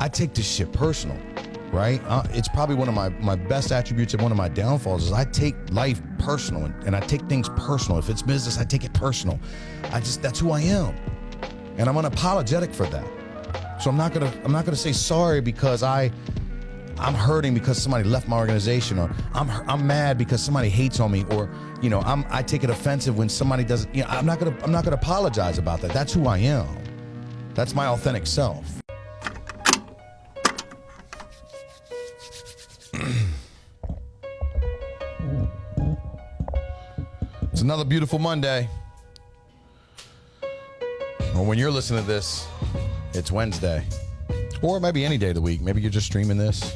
I take this shit personal, right? It's probably one of my best attributes and one of my downfalls is I take life personal and I take things personal. If it's business, I take it personal. That's who I am. And I'm unapologetic for that. So I'm not gonna say sorry because I'm hurting because somebody left my organization, or I'm mad because somebody hates on me, or I take it offensive when somebody doesn't. I'm not gonna apologize about that. That's who I am. That's my authentic self. It's another beautiful Monday. Or when you're listening to this, it's Wednesday. Or it might be any day of the week. Maybe you're just streaming this.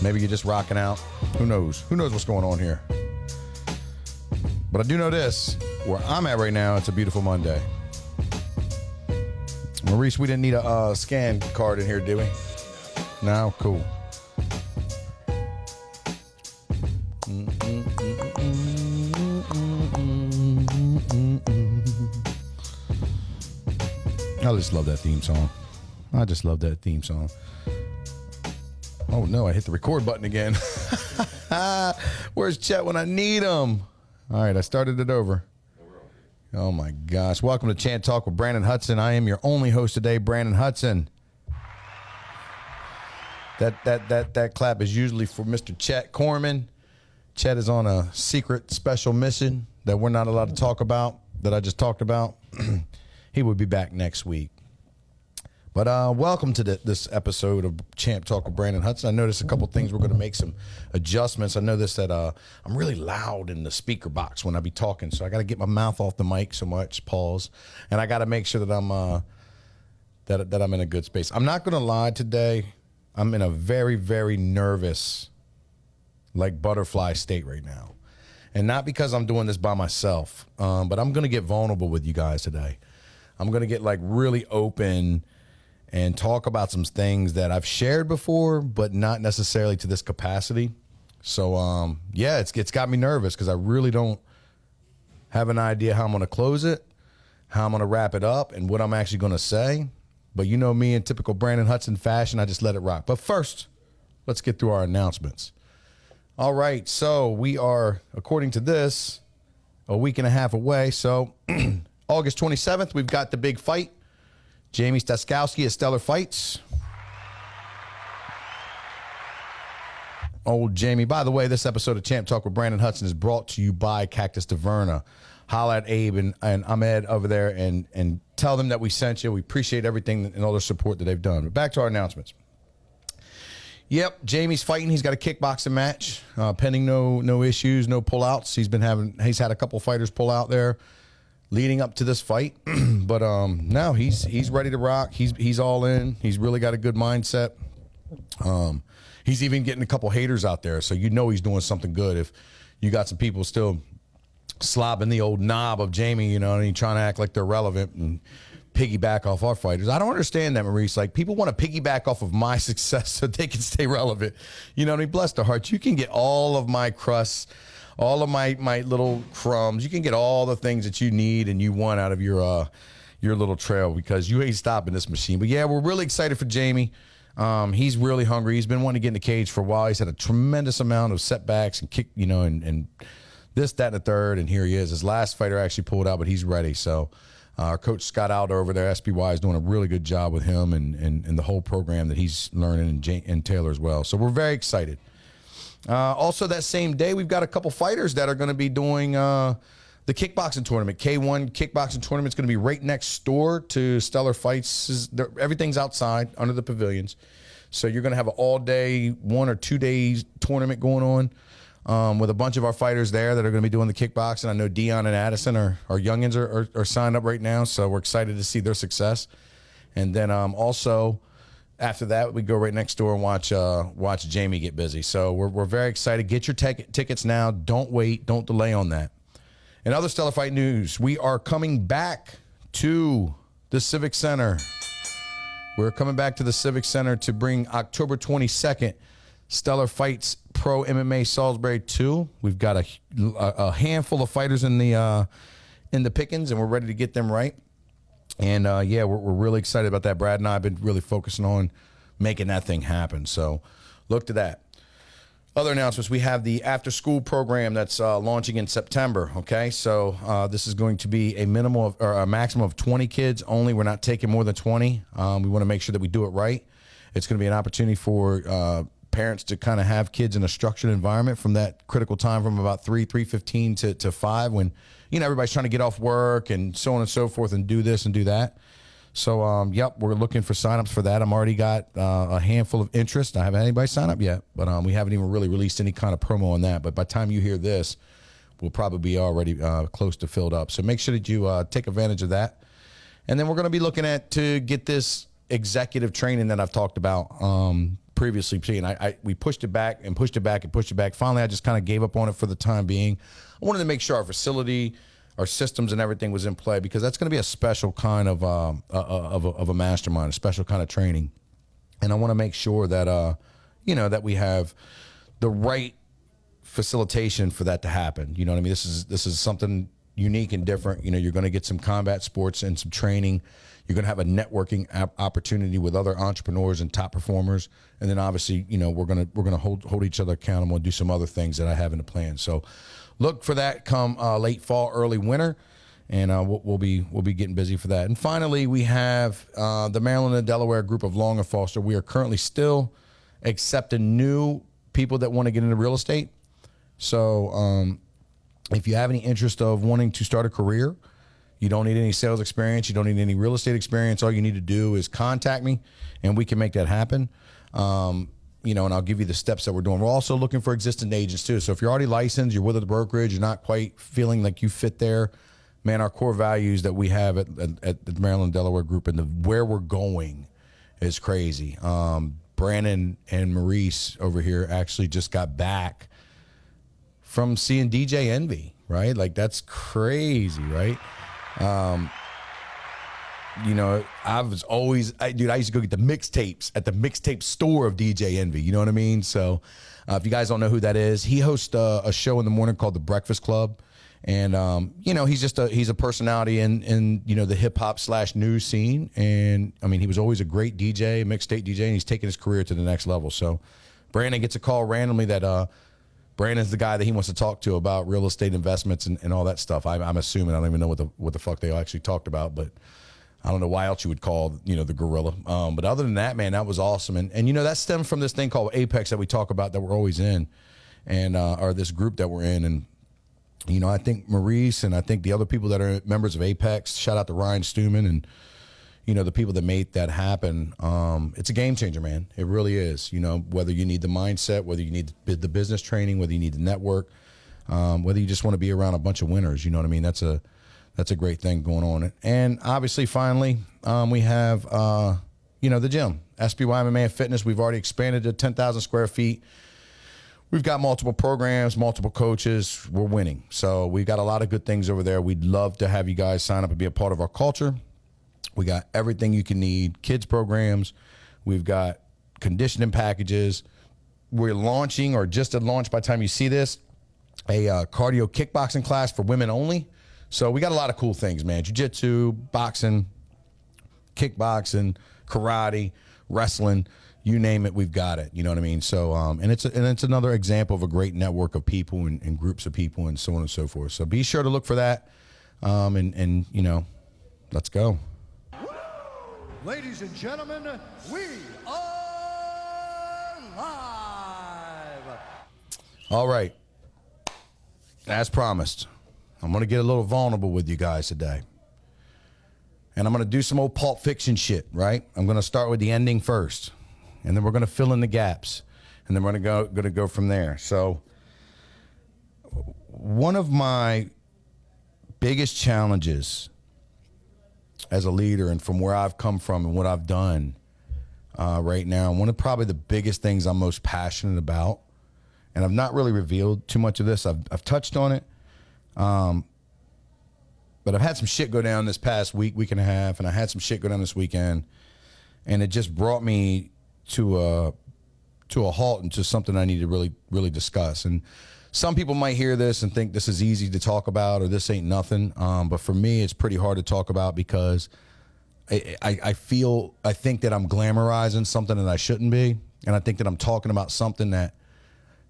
Maybe you're just rocking out. Who knows? Who knows what's going on here? But I do know this. Where I'm at right now, it's a beautiful Monday. Maurice, we didn't need a scan card in here, did we? No? Cool. I just love that theme song. I just love that theme song. Oh no, I hit the record button again. Where's Chet when I need him? All right, I started it over. Oh my gosh. Welcome to Chant Talk with Brandon Hudson. I am your only host today, Brandon Hudson. That clap is usually for Mr. Chet Corman. Chet is on a secret special mission that we're not allowed to talk about, that I just talked about. He will be back next week. But welcome to this episode of Champ Talk with Brandon Hudson. I noticed a couple things. We're going to make some adjustments. I noticed that I'm really loud in the speaker box when I be talking, so I got to get my mouth off the mic so much. Pause, and I got to make sure that I'm that I'm in a good space. I'm not going to lie today. I'm in a very, very nervous, like butterfly state right now, and not because I'm doing this by myself, but I'm going to get vulnerable with you guys today. I'm going to get like really open and talk about some things that I've shared before, but not necessarily to this capacity. So, yeah, it's got me nervous because I really don't have an idea how I'm going to close it, how I'm going to wrap it up, and what I'm actually going to say. But you know me in typical Brandon Hudson fashion, I just let it rock. But first, let's get through our announcements. All right, so we are, according to this, a week and a half away. So August 27th, we've got the big fight. Jamie Staskowski at Stellar Fights. Old Jamie. By the way, this episode of Champ Talk with Brandon Hudson is brought to you by Cactus Taverna. Holla at Abe and Ahmed over there and tell them that we sent you. We appreciate everything and all the support that they've done. But back to our announcements. Yep, Jamie's fighting. He's got a kickboxing match, pending no issues, no pullouts. He's had a couple fighters pull out there leading up to this fight, but now he's ready to rock. He's all in. He's really got a good mindset. He's even getting a couple haters out there, so you know he's doing something good. If you got some people still slobbing the old knob of Jamie, and he's trying to act like they're relevant and piggyback off our fighters. I don't understand that, Maurice. Like, people want to piggyback off of my success so they can stay relevant. You know what I mean? Bless their hearts. You can get all of my crusts, all of my little crumbs. You can get all the things that you need and you want out of your little trail, because you ain't stopping this machine. But yeah, we're really excited for Jamie. He's really hungry. He's been wanting to get in the cage for a while. He's had a tremendous amount of setbacks and kick, and this, that, and the third. And here he is. His last fighter actually pulled out, but he's ready. So our coach Scott Alder over there, SPY, is doing a really good job with him and the whole program that he's learning, and Taylor as well. So we're very excited. Also, that same day, we've got a couple fighters that are going to be doing the kickboxing tournament. K1 kickboxing tournament is going to be right next door to Stellar Fights. Everything's outside under the pavilions. So you're going to have an all-day, 1 or 2 days tournament going on with a bunch of our fighters there that are going to be doing the kickboxing. I know Dion and Addison, our youngins, are signed up right now, so we're excited to see their success. And then also, after that, we go right next door and watch Jamie get busy. So we're very excited. Get your tickets now. Don't wait. Don't delay on that. In other Stellar Fight news, we are coming back to the Civic Center. We're coming back to the Civic Center to bring October 22nd, Stellar Fights Pro MMA Salisbury 2. We've got a handful of fighters in the pickings, and we're ready to get them right. And, yeah, we're really excited about that. Brad and I have been really focusing on making that thing happen. So look to that. Other announcements, we have the after-school program that's launching in September, okay? So this is going to be a minimum of, or a maximum of 20 kids only. We're not taking more than 20. We want to make sure that we do it right. It's going to be an opportunity for parents to kind of have kids in a structured environment from that critical time from about 3:15 to 5 when, everybody's trying to get off work and so on and so forth and do this and do that. So, yep, we're looking for signups for that. I'm already got a handful of interest. I haven't had anybody sign up yet, but we haven't even really released any kind of promo on that. But by the time you hear this, we'll probably be already close to filled up. So make sure that you take advantage of that. And then we're going to be looking at to get this executive training that I've talked about previously. And we pushed it back and pushed it back and pushed it back. Finally, I just kind of gave up on it for the time being. I wanted to make sure our facility, our systems and everything was in play, because that's going to be a special kind of a mastermind, a special kind of training. And I want to make sure that, that we have the right facilitation for that to happen. You know what I mean? This is something unique and different. You're going to get some combat sports and some training. You're going to have a networking opportunity with other entrepreneurs and top performers. And then obviously, we're going to hold each other accountable and do some other things that I have in the plan. So look for that come late fall, early winter, and we'll be getting busy for that. And finally, we have the Maryland and Delaware group of Long and Foster. We are currently still accepting new people that want to get into real estate. So if you have any interest of wanting to start a career, you don't need any sales experience, you don't need any real estate experience. All you need to do is contact me, and we can make that happen. And I'll give you the steps that we're doing. We're also looking for existing agents too. So if you're already licensed, you're with a brokerage, you're not quite feeling like you fit there, man, our core values that we have at the Maryland Delaware group and where we're going is crazy. Brandon and Maurice over here actually just got back from seeing DJ Envy, right? Like, that's crazy, right? I was always, I used to go get the mixtapes at the mixtape store of DJ Envy. You know what I mean? So if you guys don't know who that is, he hosts a show in the morning called The Breakfast Club. And, he's a personality in the hip hop / news scene. And I mean, he was always a great DJ, mixtape DJ, and he's taking his career to the next level. So Brandon gets a call randomly that, Brandon's the guy that he wants to talk to about real estate investments and all that stuff. I'm assuming, I don't even know what the fuck they actually talked about, but I don't know why else you would call, the gorilla. But other than that, man, that was awesome. And that stemmed from this thing called Apex that we talk about that we're always in, and or this group that we're in. And, I think Maurice and I think the other people that are members of Apex, shout out to Ryan Stewman and, the people that made that happen. It's a game changer, man. It really is. Whether you need the mindset, whether you need the business training, whether you need the network, whether you just want to be around a bunch of winners, you know what I mean? That's a great thing going on. And obviously, finally, we have, the gym, SBY MMA and Fitness. We've already expanded to 10,000 square feet. We've got multiple programs, multiple coaches. We're winning. So we've got a lot of good things over there. We'd love to have you guys sign up and be a part of our culture. We got everything you can need, kids programs. We've got conditioning packages. We're launching, or just at launch by the time you see this, a cardio kickboxing class for women only. So we got a lot of cool things, man. Jiu-jitsu, boxing, kickboxing, karate, wrestling, you name it, we've got it. You know what I mean? So, and it's another example of a great network of people and groups of people and so on and so forth. So be sure to look for that. Let's go. Ladies and gentlemen, we are live. All right. As promised, I'm going to get a little vulnerable with you guys today. And I'm going to do some old Pulp Fiction shit, right? I'm going to start with the ending first. And then we're going to fill in the gaps. And then we're going to go from there. So one of my biggest challenges as a leader, and from where I've come from and what I've done right now, one of probably the biggest things I'm most passionate about, and I've not really revealed too much of this. I've touched on it, but I've had some shit go down this past week and a half, and I had some shit go down this weekend, and it just brought me to a halt and to something I need to really, really discuss. And some people might hear this and think this is easy to talk about or this ain't nothing. But for me, it's pretty hard to talk about because I think that I'm glamorizing something that I shouldn't be, and I think that I'm talking about something that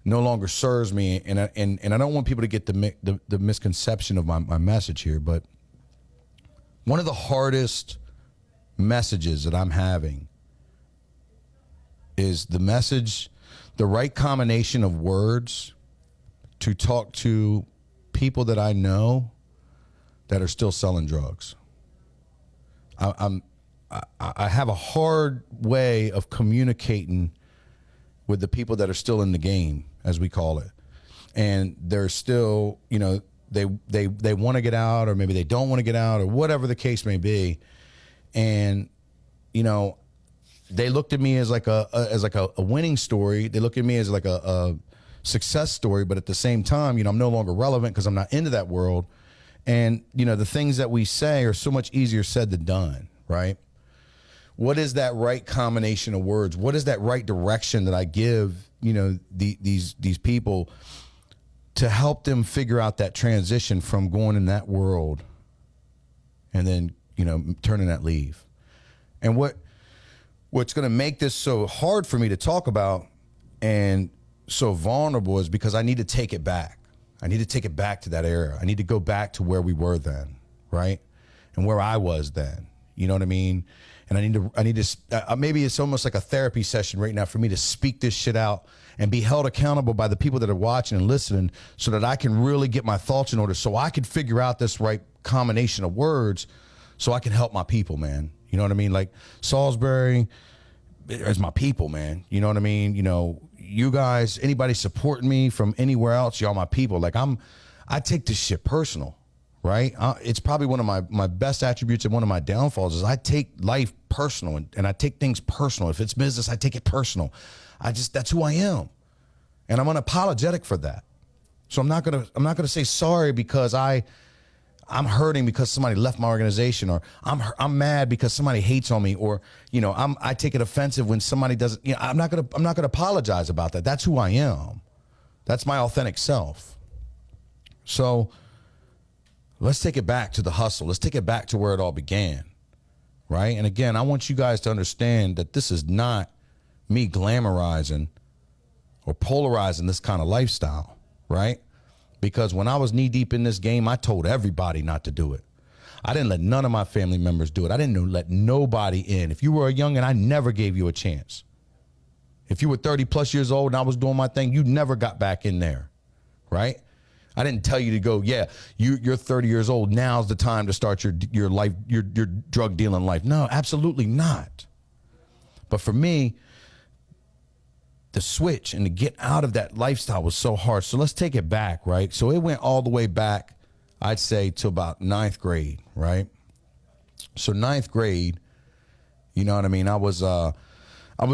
no longer serves me, and I don't want people to get the misconception of my message here, but one of the hardest messages that I'm having is the right combination of words to talk to people that I know that are still selling drugs. I have a hard way of communicating with the people that are still in the game, as we call it, and they're still, they want to get out, or maybe they don't want to get out, or whatever the case may be, and they looked at me as like a winning story. They look at me as like a success story, but at the same time, I'm no longer relevant because I'm not into that world. And, the things that we say are so much easier said than done, right? What is that right combination of words? What is that right direction that I give, these people to help them figure out that transition from going in that world and then, turning that leaf? And what's going to make this so hard for me to talk about and so vulnerable is because I need to take it back. I need to take it back to that era. I need to go back to where we were then, right? And where I was then. You know what I mean? And I need to, maybe it's almost like a therapy session right now for me to speak this shit out and be held accountable by the people that are watching and listening so that I can really get my thoughts in order so I can figure out this right combination of words so I can help my people, man. You know what I mean? Like Salisbury is my people, man. You know what I mean? You guys, anybody supporting me from anywhere else, y'all my people. Like I take this shit personal, right? It's probably one of my best attributes and one of my downfalls is I take life personal and I take things personal. If it's business, I take it personal. That's who I am. And I'm unapologetic for that. So I'm not gonna say sorry because I'm hurting because somebody left my organization, or I'm mad because somebody hates on me, or I take it offensive when somebody doesn't. I'm not gonna apologize about that. That's who I am. That's my authentic self. So let's take it back to the hustle. Let's take it back to where it all began, right? And again, I want you guys to understand that this is not me glamorizing or polarizing this kind of lifestyle, right? Because when I was knee deep in this game, I told everybody not to do it. I didn't let none of my family members do it. I didn't let nobody in. If you were a youngin', I never gave you a chance. If you were 30 plus years old and I was doing my thing, you never got back in there, right? I didn't tell you to go, yeah, you're 30 years old. Now's the time to start your life, your drug dealing life. No, absolutely not. But for me, the switch and to get out of that lifestyle was so hard. So let's take it back, right? So it went all the way back, I'd say, to about 9th grade, right? So 9th grade, you know what I mean? I was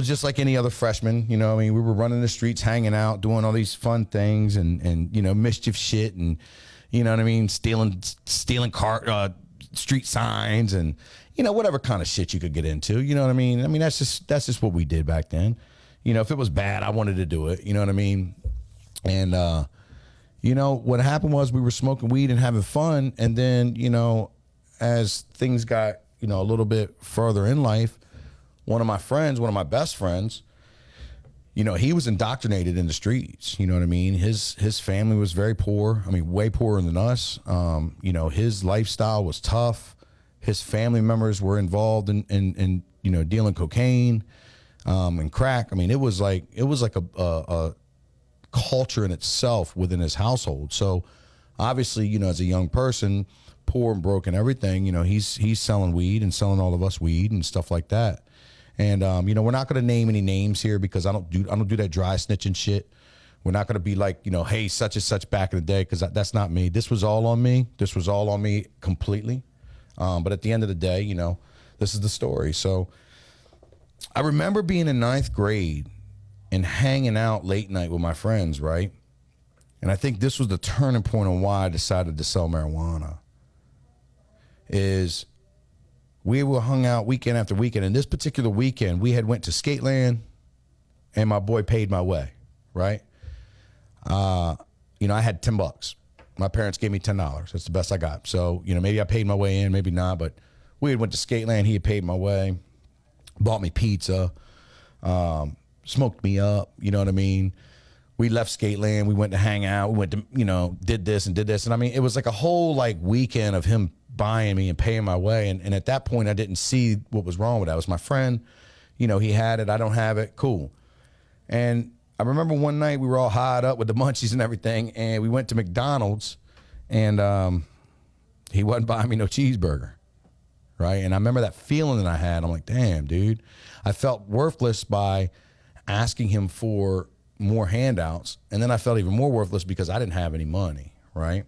just like any other freshman, you know what I mean? We were running the streets, hanging out, doing all these fun things and mischief shit and, you know what I mean? Stealing street signs and, whatever kind of shit you could get into, you know what I mean? I mean, that's just what we did back then. If it was bad, I wanted to do it. You know what I mean? And, what happened was we were smoking weed and having fun. And then, as things got, a little bit further in life, one of my best friends, he was indoctrinated in the streets. You know what I mean? His family was very poor. I mean, way poorer than us. His lifestyle was tough. His family members were involved in dealing cocaine. And crack. I mean, it was like a culture in itself within his household. So obviously, as a young person, poor and broke and everything, he's selling weed and selling all of us weed and stuff like that. And we're not going to name any names here because I don't do that dry snitching shit. We're not going to be like, hey, such and such back in the day, because that's not me. This was all on me. This was all on me completely. But at the end of the day, this is the story. So I remember being in 9th grade and hanging out late night with my friends, right? And I think this was the turning point on why I decided to sell marijuana. Is we were hung out weekend after weekend. And this particular weekend, we had went to Skateland and my boy paid my way, right? I had $10. My parents gave me $10. That's the best I got. So, maybe I paid my way in, maybe not, but we had went to Skateland. He had paid my way, bought me pizza, smoked me up. You know what I mean? We left Skateland. We went to hang out. We went to, did this and did this. And I mean, it was like a whole like weekend of him buying me and paying my way. And at that point, I didn't see what was wrong with that. It was my friend. He had it. I don't have it. Cool. And I remember one night we were all hired up with the munchies and everything. And we went to McDonald's and he wasn't buying me no cheeseburger. Right. And I remember that feeling that I had. I'm like, damn, dude. I felt worthless by asking him for more handouts, and then I felt even more worthless because I didn't have any money, right?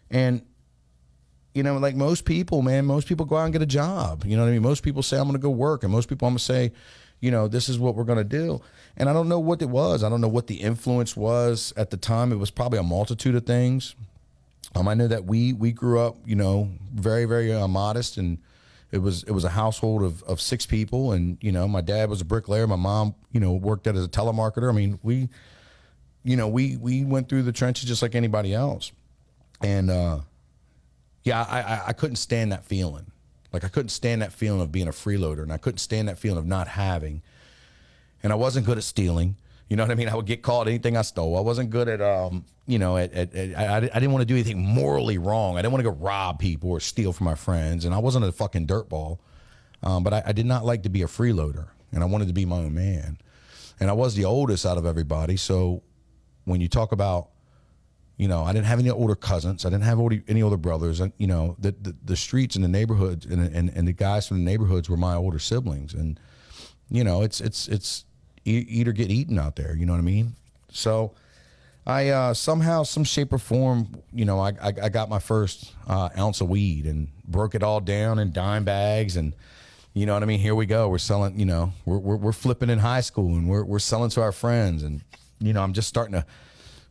And like most people, man, most people go out and get a job. You know what I mean? Most people say, I'm going to go work, and most people I'm going to say, this is what we're going to do. And I don't know what it was. I don't know what the influence was at the time. It was probably a multitude of things. I know that we grew up, very, very modest, and it was a household of 6 people, and my dad was a bricklayer. My mom, worked as a telemarketer. I mean, we went through the trenches just like anybody else, and I couldn't stand that feeling. Like I couldn't stand that feeling of being a freeloader, and I couldn't stand that feeling of not having. And I wasn't good at stealing. You know what I mean? I would get caught anything I stole. I wasn't good at, I didn't want to do anything morally wrong. I didn't want to go rob people or steal from my friends. And I wasn't a fucking dirtball. But I did not like to be a freeloader. And I wanted to be my own man. And I was the oldest out of everybody. So when you talk about, I didn't have any older cousins. I didn't have any older brothers. And, the streets and the neighborhoods and the guys from the neighborhoods were my older siblings. And, it's eat or get eaten out there. You know what I mean? So I somehow, some shape or form, I got my first ounce of weed and broke it all down in dime bags. And you know what I mean? Here we go. We're selling, we're flipping in high school, and we're selling to our friends. And, I'm just starting to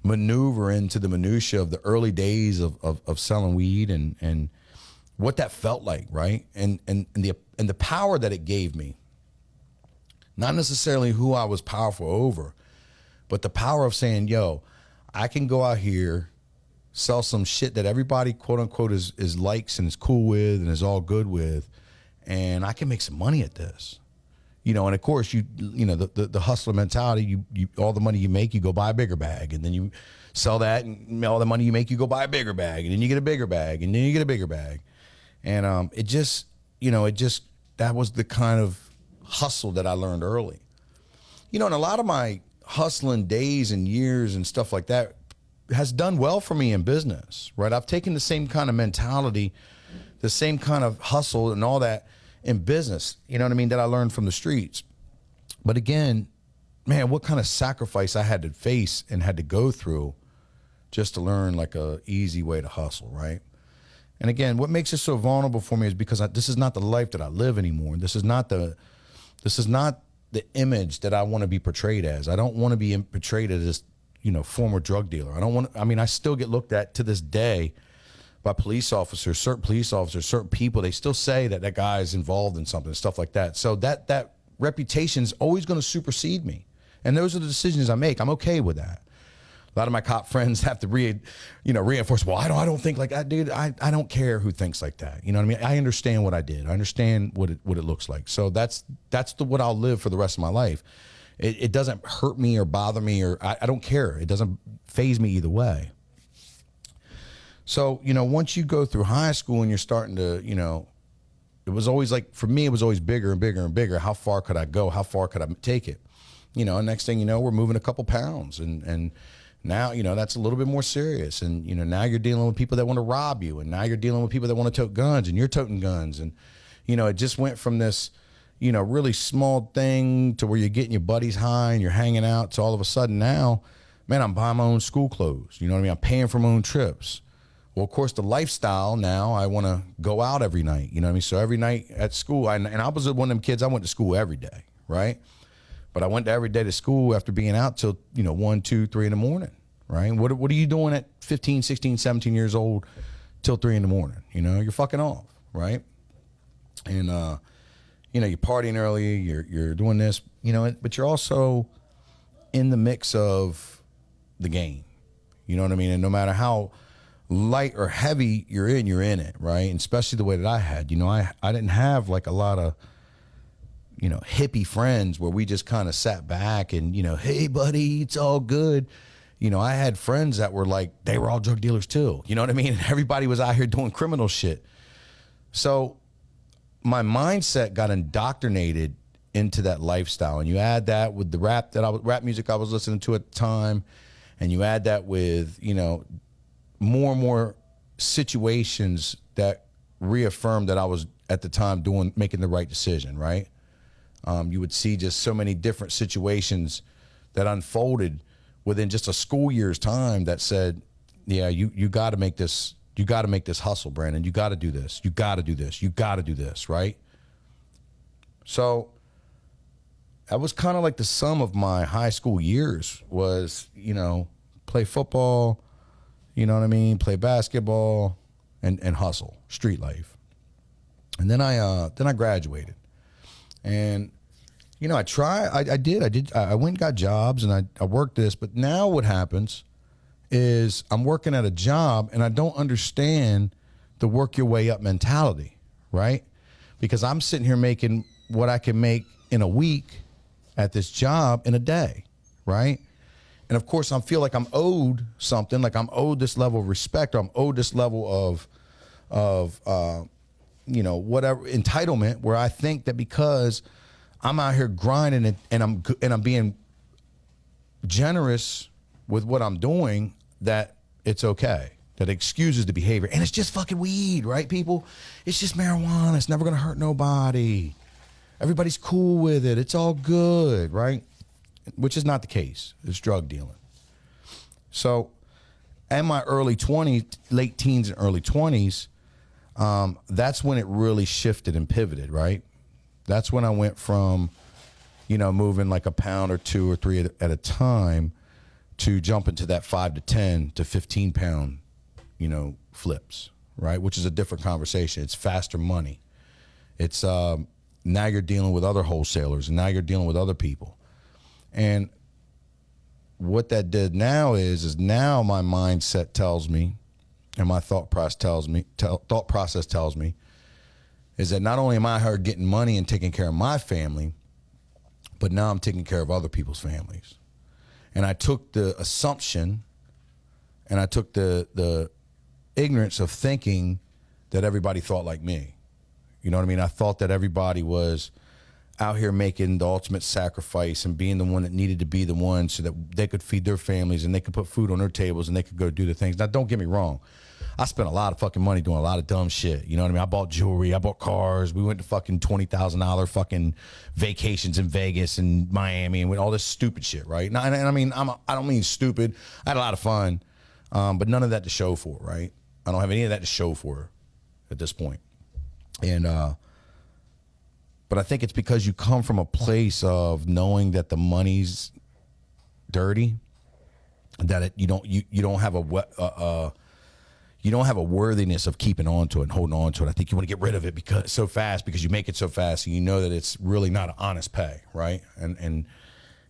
maneuver into the minutia of the early days of selling weed and what that felt like. Right. And the power that it gave me. Not necessarily who I was powerful over, but the power of saying, yo, I can go out here, sell some shit that everybody, quote unquote, is likes and is cool with and is all good with, and I can make some money at this. And of course, the hustler mentality, you all the money you make, you go buy a bigger bag, and then you sell that, and all the money you make, you go buy a bigger bag, and then you get a bigger bag, and then you get a bigger bag. And that was the kind of hustle that I learned early. And a lot of my hustling days and years and stuff like that has done well for me in business, right? I've taken the same kind of mentality, the same kind of hustle and all that in business, you know what I mean, that I learned from the streets. But again, man, what kind of sacrifice I had to face and had to go through just to learn like a easy way to hustle, right? And again, what makes it so vulnerable for me is because this is not the life that I live anymore. This is not the image that I want to be portrayed as. I don't want to be portrayed as this, former drug dealer. I still get looked at to this day by certain people, they still say that guy is involved in something, stuff like that. So that reputation is always going to supersede me. And those are the decisions I make. I'm okay with that. A lot of my cop friends have to reinforce, well, I don't think like that, dude. I don't care who thinks like that. You know what I mean? I understand what I did. I understand what it looks like. So that's what I'll live for the rest of my life. It doesn't hurt me or bother me, or I don't care. It doesn't faze me either way. So, once you go through high school and you're starting to, it was always like, for me, it was always bigger and bigger and bigger. How far could I go? How far could I take it? And next thing you know, we're moving a couple pounds, and now, that's a little bit more serious. And, now you're dealing with people that want to rob you. And now you're dealing with people that want to tote guns, and you're toting guns. And, it just went from this, really small thing to where you're getting your buddies high and you're hanging out to all of a sudden now, man, I'm buying my own school clothes. You know what I mean? I'm paying for my own trips. Well, of course, the lifestyle now, I want to go out every night. You know what I mean? So every night at school, and I was one of them kids, I went to school every day, right? But I went every day to school after being out till, 1, 2, 3 in the morning, right? What are you doing at 15, 16, 17 years old till 3 in the morning? You're fucking off, right? And, you're partying early, you're doing this, but you're also in the mix of the game. You know what I mean? And no matter how light or heavy you're in it, right? And especially the way that I had, I didn't have like a lot of, hippie friends where we just kind of sat back and, hey buddy, it's all good. I had friends that were like, they were all drug dealers too. You know what I mean? And everybody was out here doing criminal shit. So my mindset got indoctrinated into that lifestyle. And you add that with the rap music I was listening to at the time. And you add that with, more and more situations that reaffirmed that I was at the time making the right decision, right? You would see just so many different situations that unfolded within just a school year's time that said, yeah, you got to make this, hustle, Brandon. You got to do this. You got to do this. You got to do this, right? So that was kind of like the sum of my high school years was, play football, you know what I mean? Play basketball and hustle, street life. And then I graduated. And, I went and got jobs and I worked this, but now what happens is I'm working at a job and I don't understand the work your way up mentality, right? Because I'm sitting here making what I can make in a week at this job in a day, right? And of course I feel like I'm owed something, like I'm owed this level of respect, or I'm owed this level of whatever entitlement, where I think that because I'm out here grinding it and I'm being generous with what I'm doing, that it's okay, that excuses the behavior. And it's just fucking weed, right, people? It's just marijuana. It's never gonna hurt nobody. Everybody's cool with it. It's all good, right? Which is not the case. It's drug dealing. So in my early 20s, late teens and early 20s, that's when it really shifted and pivoted, right? That's when I went from, moving like a pound or 2 or 3 at a time to jump into that 5 to 10 to 15 pound, flips, right? Which is a different conversation. It's faster money. It's now you're dealing with other wholesalers and now you're dealing with other people. And what that did now is now my mindset tells me, and my thought process tells me, is that not only am I here getting money and taking care of my family, but now I'm taking care of other people's families. And I took the assumption and I took the ignorance of thinking that everybody thought like me. You know what I mean? I thought that everybody was out here making the ultimate sacrifice and being the one that needed to be the one so that they could feed their families and they could put food on their tables and they could go do the things. Now, don't get me wrong. I spent a lot of fucking money doing a lot of dumb shit. You know what I mean? I bought jewelry. I bought cars. We went to fucking $20,000 fucking vacations in Vegas and Miami and with all this stupid shit, right? And I mean, I don't mean stupid. I had a lot of fun, but none of that to show for, right? I don't have any of that to show for at this point. And, but I think it's because you come from a place of knowing that the money's dirty, that you don't have a worthiness of keeping on to it and holding on to it. I think you want to get rid of it because you make it so fast, and you know that it's really not an honest pay, right? And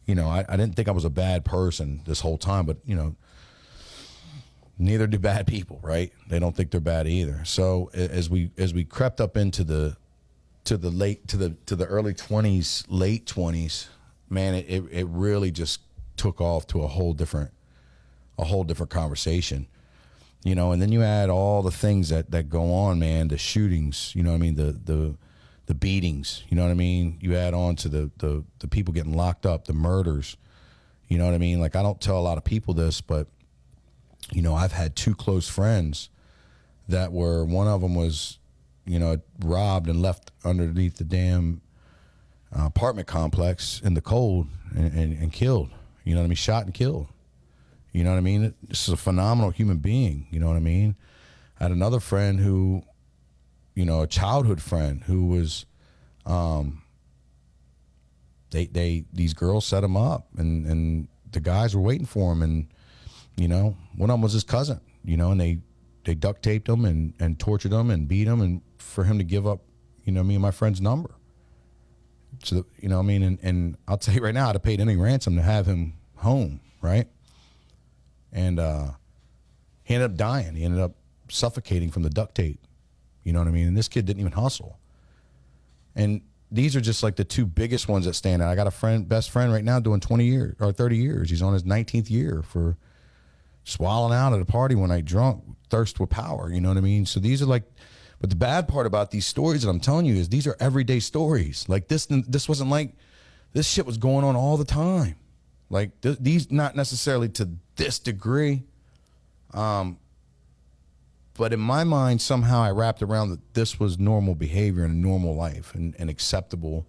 I didn't think I was a bad person this whole time, but neither do bad people, right? They don't think they're bad either. So as we crept up into the early 20s, late 20s, man, it really just took off to a whole different conversation. And then you add all the things that go on, man, the shootings, the beatings, you know what I mean? You add on to the people getting locked up, the murders, you know what I mean? Like, I don't tell a lot of people this, but, I've had 2 close friends that were, one of them was, robbed and left underneath the damn apartment complex in the cold and killed, you know what I mean? Shot and killed. You know what I mean? This is a phenomenal human being. You know what I mean? I had another friend who, a childhood friend who was, these girls set him up and the guys were waiting for him. And, one of them was his cousin, and they duct taped him and tortured him and beat him and for him to give up, me and my friend's number. So, what I mean? And I'll tell you right now, I'd have paid any ransom to have him home. Right. And He ended up dying. He ended up suffocating from the duct tape. You know what I mean? And this kid didn't even hustle. And these are just like the two biggest ones that stand out. I got a best friend right now doing 20 years or 30 years. He's on his 19th year for swallowing out at a party one night drunk, thirst with power. You know what I mean? So these are like, but the bad part about these stories that I'm telling you is these are everyday stories. Like this wasn't like, this shit was going on all the time. Like these, not necessarily to this degree. But in my mind, somehow I wrapped around that this was normal behavior in a normal life and an acceptable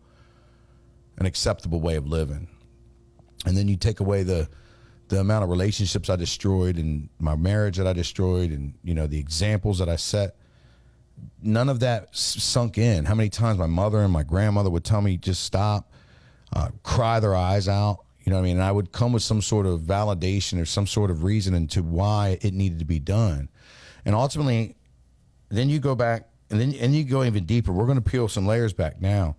way of living. And then you take away the amount of relationships I destroyed and my marriage that I destroyed and, you know, the examples that I set. None of that sunk in. How many times my mother and my grandmother would tell me, just stop, cry their eyes out. You know what I mean? And I would come with some sort of validation or some sort of reason into why it needed to be done. And ultimately, then you go back and you go even deeper. We're going to peel some layers back now.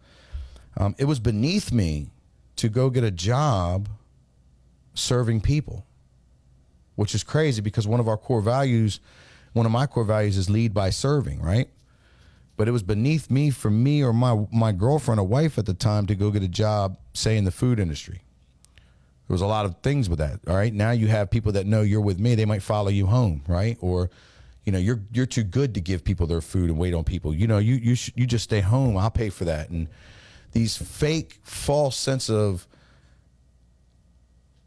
It was beneath me to go get a job serving people, which is crazy because one of my core values is lead by serving, right? But it was beneath me for me or my girlfriend or wife at the time to go get a job, say, in the food industry. There was a lot of things with that, all right? Now you have people that know you're with me. They might follow you home, right? Or, you know, you're too good to give people their food and wait on people. You know, you just stay home. I'll pay for that. And these fake, false sense of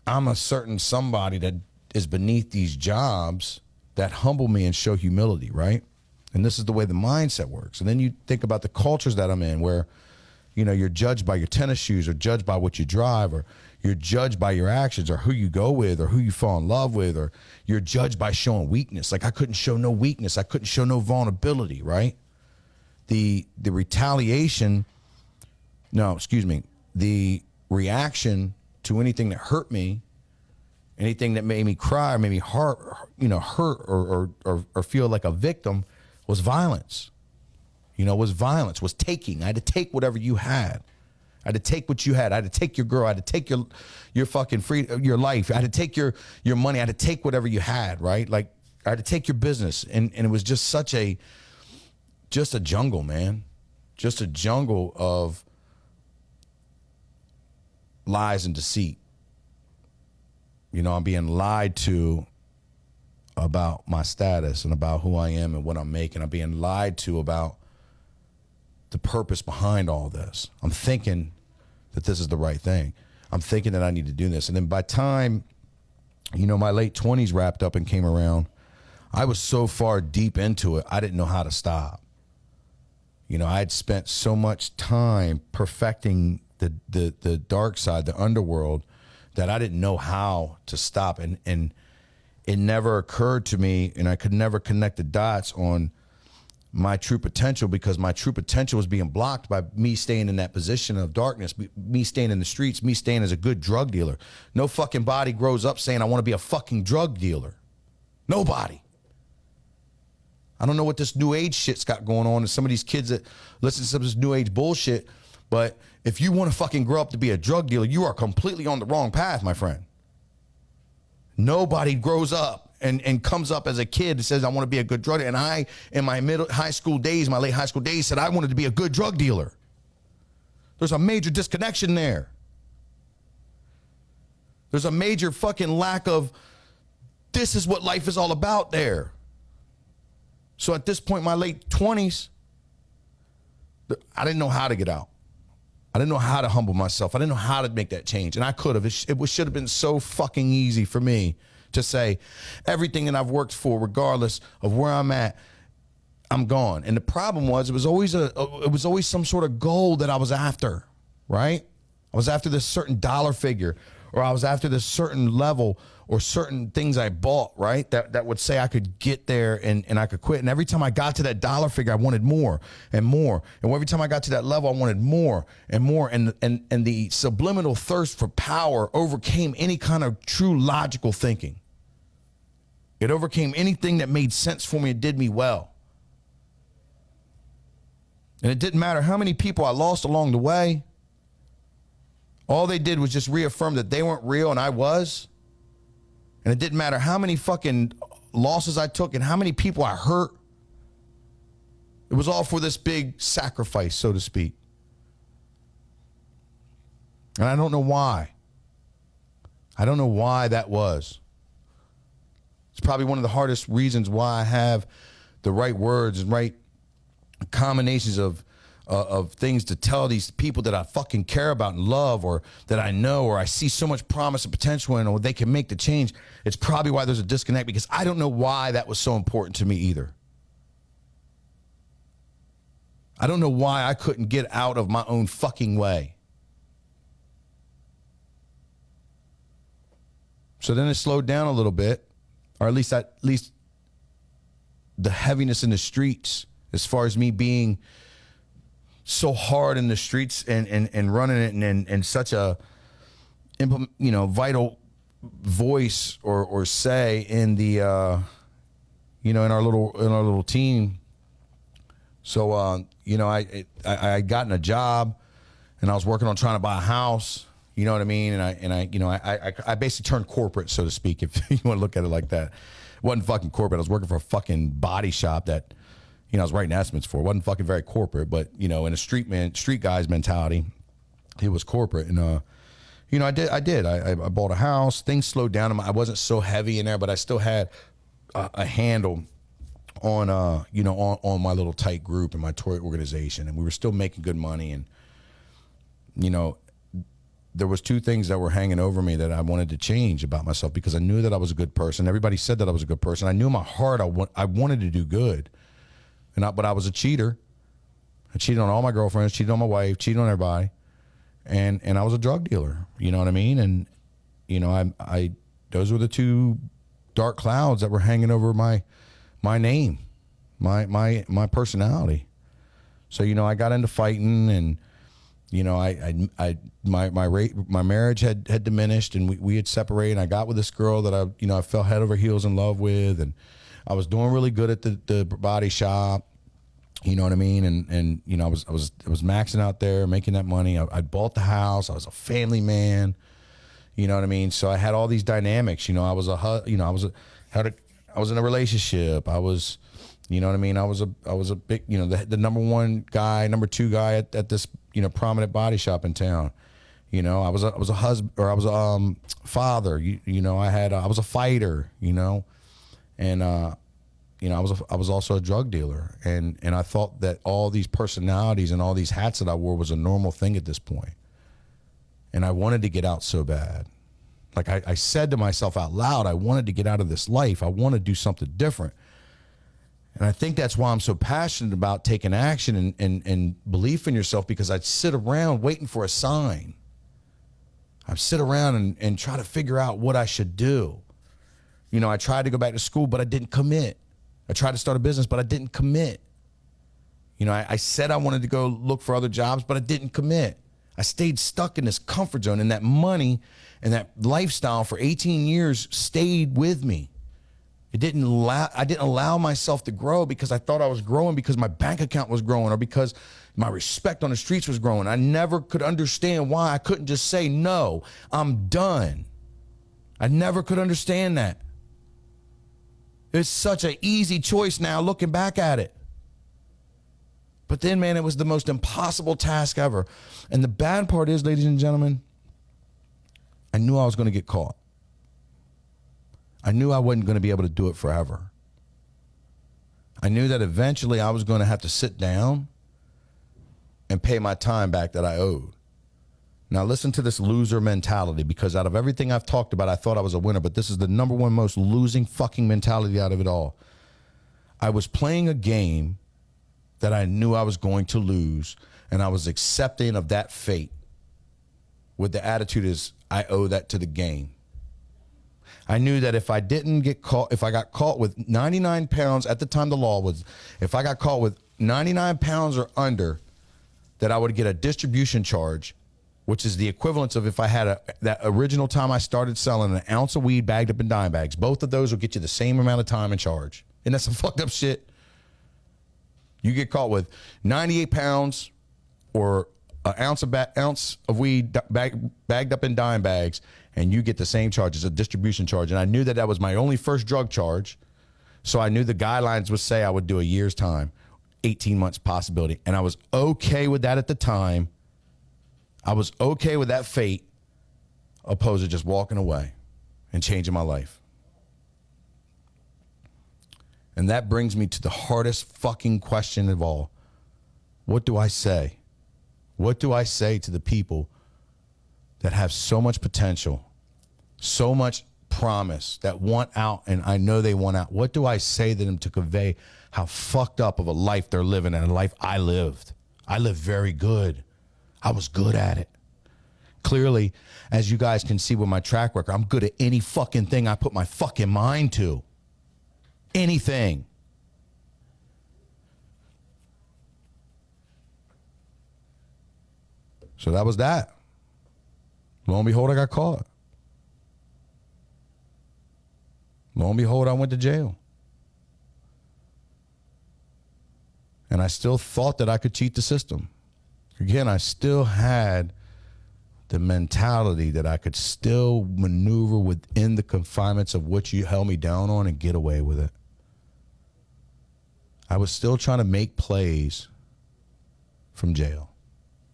I'm a certain somebody that is beneath these jobs that humble me and show humility, right? And this is the way the mindset works. And then you think about the cultures that I'm in where, you know, you're judged by your tennis shoes or judged by what you drive or you're judged by your actions or who you go with or who you fall in love with, or you're judged by showing weakness. Like I couldn't show no weakness. I couldn't show no vulnerability, right? The retaliation, the reaction to anything that hurt me, anything that made me cry, made me hurt or feel like a victim was violence. You know, was violence, was taking. I had to take whatever you had. I had to take what you had. I had to take your girl. I had to take your fucking your life. I had to take your money. I had to take whatever you had, right? Like I had to take your business. And it was just a jungle, man. Just a jungle of lies and deceit. You know, I'm being lied to about my status and about who I am and what I'm making. I'm being lied to about the purpose behind all this. I'm thinking that this is the right thing. I'm thinking that I need to do this. And then by time, you know, my late 20s wrapped up and came around, I was so far deep into it, I didn't know how to stop. You know, I had spent so much time perfecting the dark side, the underworld, that I didn't know how to stop. And it never occurred to me, and I could never connect the dots on my true potential, because my true potential was being blocked by me staying in that position of darkness, me staying in the streets, me staying as a good drug dealer. No fucking body grows up saying I want to be a fucking drug dealer. Nobody. I don't know what this new age shit's got going on, and some of these kids that listen to some of this new age bullshit, but if you want to fucking grow up to be a drug dealer, you are completely on the wrong path, my friend. Nobody grows up and comes up as a kid and says, I want to be a good drug dealer. And I, in my late high school days, said I wanted to be a good drug dealer. There's a major disconnection there. There's a major fucking lack of, this is what life is all about there. So at this point, my late 20s, I didn't know how to get out. I didn't know how to humble myself. I didn't know how to make that change. And I could have. It should have been so fucking easy for me to say everything that I've worked for, regardless of where I'm at, I'm gone. And the problem was, it was always some sort of goal that I was after, right? I was after this certain dollar figure, or I was after this certain level, or certain things I bought, right? That would say I could get there and I could quit. And every time I got to that dollar figure, I wanted more and more. And every time I got to that level, I wanted more and more. And the subliminal thirst for power overcame any kind of true logical thinking. It overcame anything that made sense for me and did me well. And it didn't matter how many people I lost along the way. All they did was just reaffirm that they weren't real and I was. And it didn't matter how many fucking losses I took and how many people I hurt, it was all for this big sacrifice, so to speak. And I don't know why. I don't know why that was. It's probably one of the hardest reasons why I have the right words and right combinations of things to tell these people that I fucking care about and love, or that I know, or I see so much promise and potential in, or they can make the change. It's probably why there's a disconnect, because I don't know why that was so important to me either. I don't know why I couldn't get out of my own fucking way. So then it slowed down a little bit, or at least the heaviness in the streets, as far as me being so hard in the streets and running it and such a vital voice or say in the in our little team. So I gotten a job, and I was working on trying to buy a house. You know what I mean? And I basically turned corporate, so to speak, if you want to look at it like that. It wasn't fucking corporate. I was working for a fucking body shop that, I was writing estimates for. It wasn't fucking very corporate, but in a street guy's mentality, it was corporate. And I did. I bought a house. Things slowed down. I wasn't so heavy in there, but I still had a handle on on my little tight group and my toy organization, and we were still making good money. And there was two things that were hanging over me that I wanted to change about myself, because I knew that I was a good person. Everybody said that I was a good person. I knew in my heart I wanted to do good, but I was a cheater. I cheated on all my girlfriends, cheated on my wife, cheated on everybody, and I was a drug dealer. You know what I mean? And I those were the two dark clouds that were hanging over my name, my personality. So I got into fighting, and my marriage had diminished, and we had separated. And I got with this girl that I fell head over heels in love with, and I was doing really good at the body shop. You know what I mean? And I was maxing out there, making that money. I bought the house. I was a family man. You know what I mean? So I had all these dynamics. I was in a relationship. I was, you know what I mean? I was a big, the number one guy, number two guy at this, prominent body shop in town. I was a husband, or I was a father. I was a fighter. And I was also a drug dealer, and I thought that all these personalities and all these hats that I wore was a normal thing at this point. And I wanted to get out so bad. Like I said to myself out loud, I wanted to get out of this life. I want to do something different. And I think that's why I'm so passionate about taking action and belief in yourself, because I'd sit around waiting for a sign. I'd sit around and try to figure out what I should do. I tried to go back to school, but I didn't commit. I tried to start a business, but I didn't commit. I said I wanted to go look for other jobs, but I didn't commit. I stayed stuck in this comfort zone, and that money and that lifestyle for 18 years stayed with me. I didn't allow myself to grow, because I thought I was growing because my bank account was growing, or because my respect on the streets was growing. I never could understand why I couldn't just say, no, I'm done. I never could understand that. It's such an easy choice now looking back at it. But then, man, it was the most impossible task ever. And the bad part is, ladies and gentlemen, I knew I was going to get caught. I knew I wasn't going to be able to do it forever. I knew that eventually I was going to have to sit down and pay my time back that I owed. Now listen to this loser mentality, because out of everything I've talked about, I thought I was a winner, but this is the number one most losing fucking mentality out of it all. I was playing a game that I knew I was going to lose, and I was accepting of that fate with the attitude is, I owe that to the game. I knew that if I didn't get caught, if I got caught with 99 pounds, at the time the law was, if I got caught with 99 pounds or under, that I would get a distribution charge, which is the equivalence of if I had that original time I started selling an ounce of weed bagged up in dime bags. Both of those will get you the same amount of time and charge. Isn't that some fucked up shit? You get caught with 98 pounds or an ounce of weed bagged up in dime bags, and you get the same charge as a distribution charge. And I knew that that was my only first drug charge, So I knew the guidelines would say I would do a year's time, 18 months possibility. And I was okay with that at the time. I was okay with that fate, opposed to just walking away and changing my life. And that brings me to the hardest fucking question of all. What do I say? What do I say to the people that have so much potential, so much promise, that want out, and I know they want out? What do I say to them to convey how fucked up of a life they're living and a life I lived? I lived very good. I was good at it. Clearly, as you guys can see with my track record, I'm good at any fucking thing I put my fucking mind to. Anything. So that was that. Lo and behold, I got caught. Lo and behold, I went to jail. And I still thought that I could cheat the system. Again, I still had the mentality that I could still maneuver within the confinements of what you held me down on and get away with it. I was still trying to make plays from jail,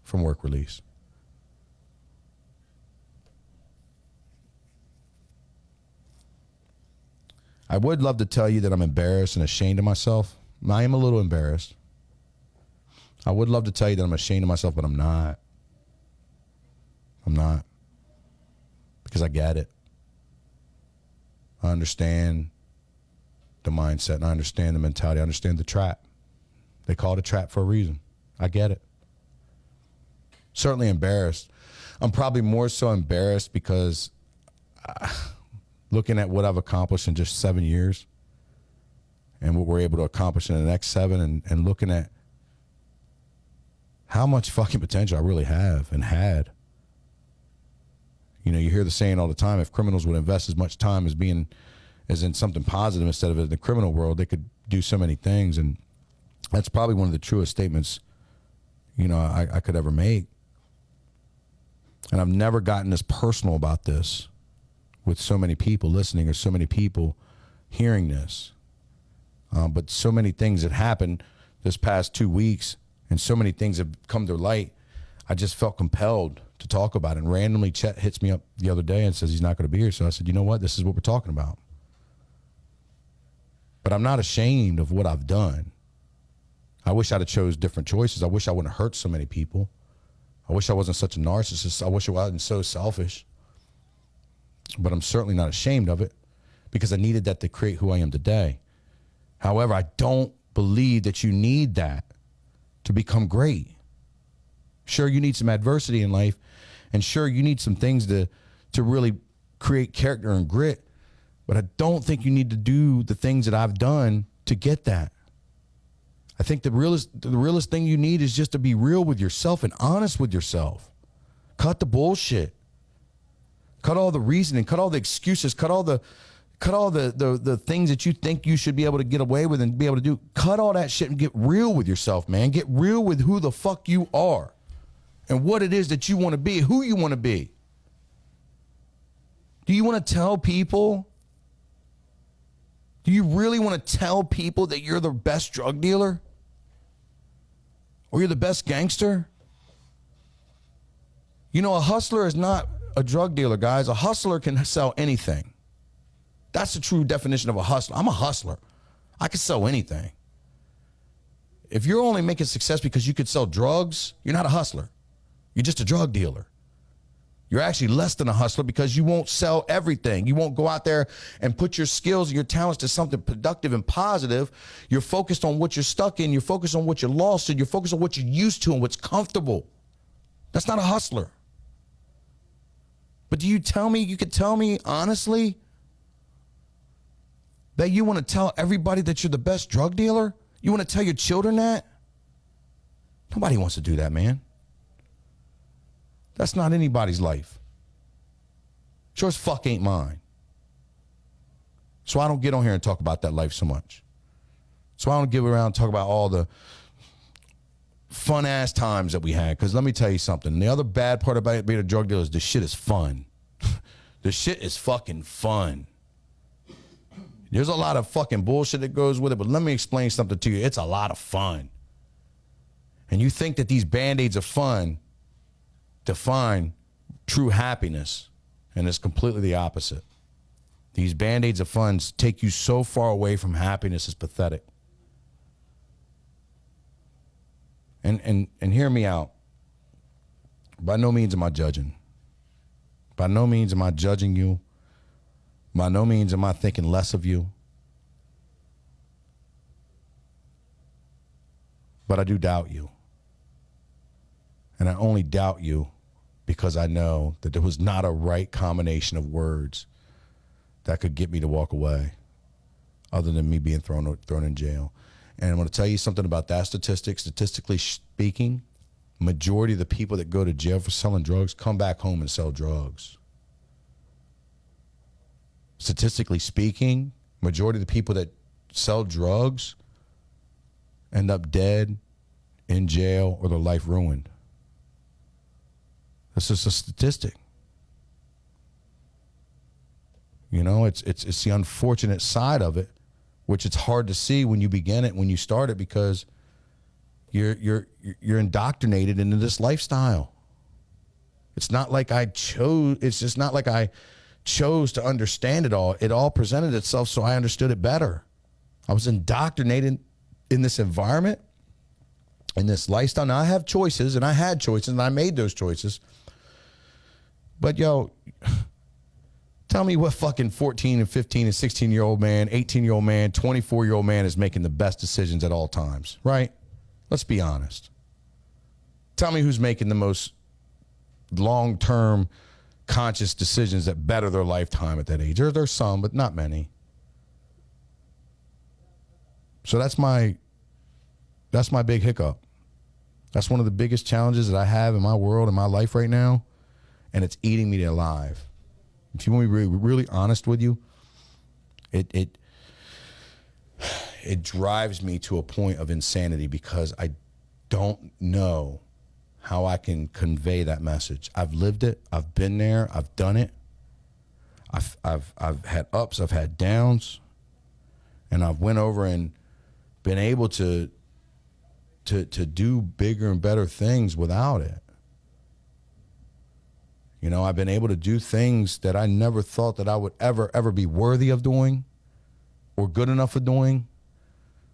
from work release. I would love to tell you that I'm embarrassed and ashamed of myself. I am a little embarrassed. I would love to tell you that I'm ashamed of myself, but I'm not. I'm not. Because I get it. I understand the mindset, and I understand the mentality. I understand the trap. They call it a trap for a reason. I get it. Certainly embarrassed. I'm probably more so embarrassed because looking at what I've accomplished in just 7 years and what we're able to accomplish in the next 7, and looking at how much fucking potential I really have and had. You know, you hear the saying all the time, if criminals would invest as much time as in something positive instead of in the criminal world, they could do so many things. And that's probably one of the truest statements, you know, I could ever make. And I've never gotten this personal about this with so many people listening or so many people hearing this. But so many things have happened this past 2 weeks, and so many things have come to light. I just felt compelled to talk about it. And randomly Chet hits me up the other day and says he's not going to be here. So I said, you know what? This is what we're talking about. But I'm not ashamed of what I've done. I wish I'd have chose different choices. I wish I wouldn't have hurt so many people. I wish I wasn't such a narcissist. I wish I wasn't so selfish. But I'm certainly not ashamed of it because I needed that to create who I am today. However, I don't believe that you need that to become great. Sure, you need some adversity in life, and sure, you need some things to really create character and grit, but I don't think you need to do the things that I've done to get that. I think the realest thing you need is just to be real with yourself and honest with yourself. Cut the bullshit. Cut all the reasoning, cut all the excuses, cut all the things that you think you should be able to get away with and be able to do. Cut all that shit and get real with yourself, man. Get real with who the fuck you are and what it is that you want to be, who you want to be. Do you want to tell people? Do you really want to tell people that you're the best drug dealer? Or you're the best gangster? You know, a hustler is not a drug dealer, guys. A hustler can sell anything. That's the true definition of a hustler. I'm a hustler. I can sell anything. If you're only making success because you could sell drugs, you're not a hustler. You're just a drug dealer. You're actually less than a hustler because you won't sell everything. You won't go out there and put your skills and your talents to something productive and positive. You're focused on what you're stuck in. You're focused on what you're lost in. You're focused on what you're used to and what's comfortable. That's not a hustler. But you could tell me honestly that you want to tell everybody that you're the best drug dealer? You want to tell your children that? Nobody wants to do that, man. That's not anybody's life. Sure as fuck ain't mine. So I don't get on here and talk about that life so much. So I don't give around and talk about all the fun ass times that we had. Because let me tell you something. The other bad part about being a drug dealer is this shit is fun. This shit is fucking fun. There's a lot of fucking bullshit that goes with it, but let me explain something to you. It's a lot of fun. And you think that these Band-Aids of fun define true happiness, and it's completely the opposite. These Band-Aids of fun take you so far away from happiness, it's pathetic. And hear me out. By no means am I judging. By no means am I judging you. By no means am I thinking less of you. But I do doubt you. And I only doubt you because I know that there was not a right combination of words that could get me to walk away other than me being thrown in jail. And I'm going to tell you something about that statistic. Statistically speaking, majority of the people that go to jail for selling drugs come back home and sell drugs. Statistically speaking, majority of the people that sell drugs end up dead, in jail, or their life ruined. That's just a statistic. You know, it's the unfortunate side of it, which it's hard to see when you begin it, when you start it, because you're indoctrinated into this lifestyle. It's not like I chose. It's just not like I chose to understand it all. It all presented itself so I understood it better. I was indoctrinated in this environment, in this lifestyle. Now I have choices, and I had choices, and I made those choices. But yo, tell me what fucking 14 and 15 and 16-year-old man, 18-year-old man, 24-year-old man is making the best decisions at all times, right? Let's be honest. Tell me who's making the most long-term conscious decisions that better their lifetime at that age. There's some, but not many. So that's my big hiccup. That's one of the biggest challenges that I have in my world, in my life right now, and it's eating me alive. If you want me to be really honest with you, it drives me to a point of insanity because I don't know how I can convey that message. I've lived it. I've been there. I've done it. I've had ups. I've had downs, and I've went over and been able to do bigger and better things without it. You know, I've been able to do things that I never thought that I would ever be worthy of doing, or good enough of doing,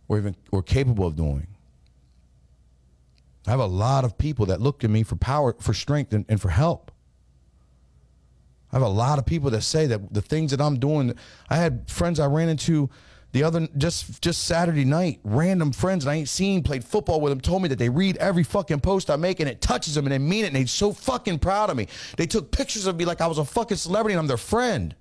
or capable of doing. I have a lot of people that look to me for power, for strength, and for help. I have a lot of people that say that the things that I'm doing. I had friends I ran into the other, just Saturday night, random friends that I ain't seen, played football with them, told me that they read every fucking post I make and it touches them and they mean it, and they're so fucking proud of me. They took pictures of me like I was a fucking celebrity and I'm their friend.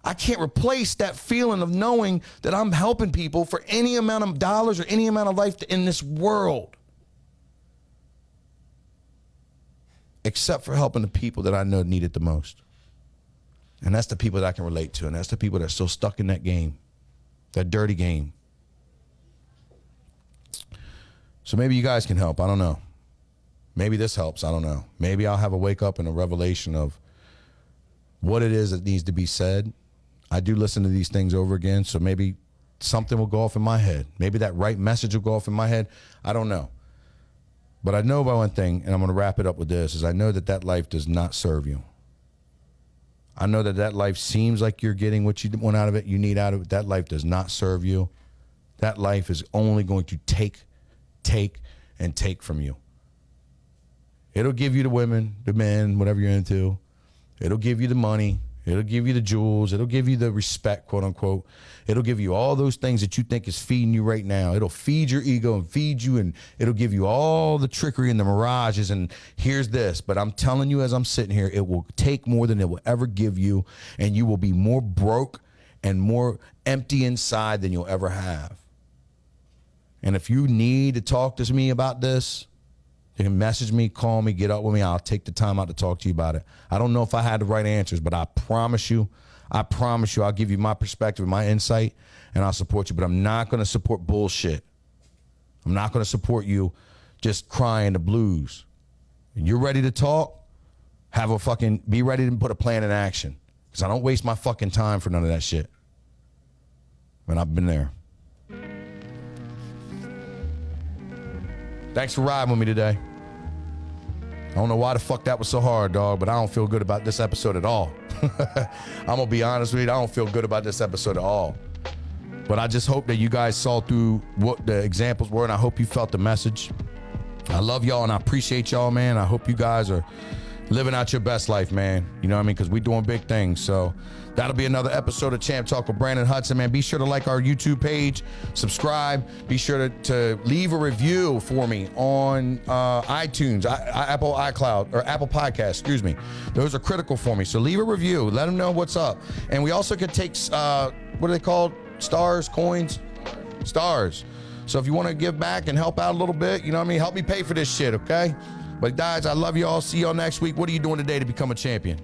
I can't replace that feeling of knowing that I'm helping people for any amount of dollars or any amount of life in this world. Except for helping the people that I know need it the most. And that's the people that I can relate to. And that's the people that are still stuck in that game, that dirty game. So maybe you guys can help. I don't know. Maybe this helps. I don't know. Maybe I'll have a wake up and a revelation of what it is that needs to be said. I do listen to these things over again, so maybe something will go off in my head. Maybe that right message will go off in my head. I don't know. But I know about one thing, and I'm going to wrap it up with this, is I know that life does not serve you. I know that life seems like you're getting what you want out of it, you need out of it. That life does not serve you. That life is only going to take, and take from you. It'll give you the women, the men, whatever you're into. It'll give you the money. It'll give you the jewels. It'll give you the respect, quote unquote. It'll give you all those things that you think is feeding you right now. It'll feed your ego and feed you, and it'll give you all the trickery and the mirages. And here's this, but I'm telling you as I'm sitting here, it will take more than it will ever give you, and you will be more broke and more empty inside than you'll ever have. And if you need to talk to me about this, you can message me, call me, get up with me. I'll take the time out to talk to you about it. I don't know if I had the right answers, but I promise you, I'll give you my perspective, my insight, and I'll support you. But I'm not going to support bullshit. I'm not going to support you just crying the blues. When you're ready to talk, be ready to put a plan in action. Because I don't waste my fucking time for none of that shit. And I've been there. Thanks for riding with me today. I don't know why the fuck that was so hard, dog, but I don't feel good about this episode at all. I'm gonna be honest with you, I don't feel good about this episode at all. But I just hope that you guys saw through what the examples were, and I hope you felt the message. I love y'all, and I appreciate y'all, man. I hope you guys are living out your best life, man. You know what I mean? Because we're doing big things. So that'll be another episode of Champ Talk with Brandon Hudson, man. Be sure to like our YouTube page, subscribe. Be sure to leave a review for me on iTunes, Apple iCloud, or Apple Podcast, excuse me. Those are critical for me. So leave a review. Let them know what's up. And we also could take, what are they called? Stars, coins? Stars. So if you want to give back and help out a little bit, you know what I mean? Help me pay for this shit, okay? But guys, I love y'all. See y'all next week. What are you doing today to become a champion?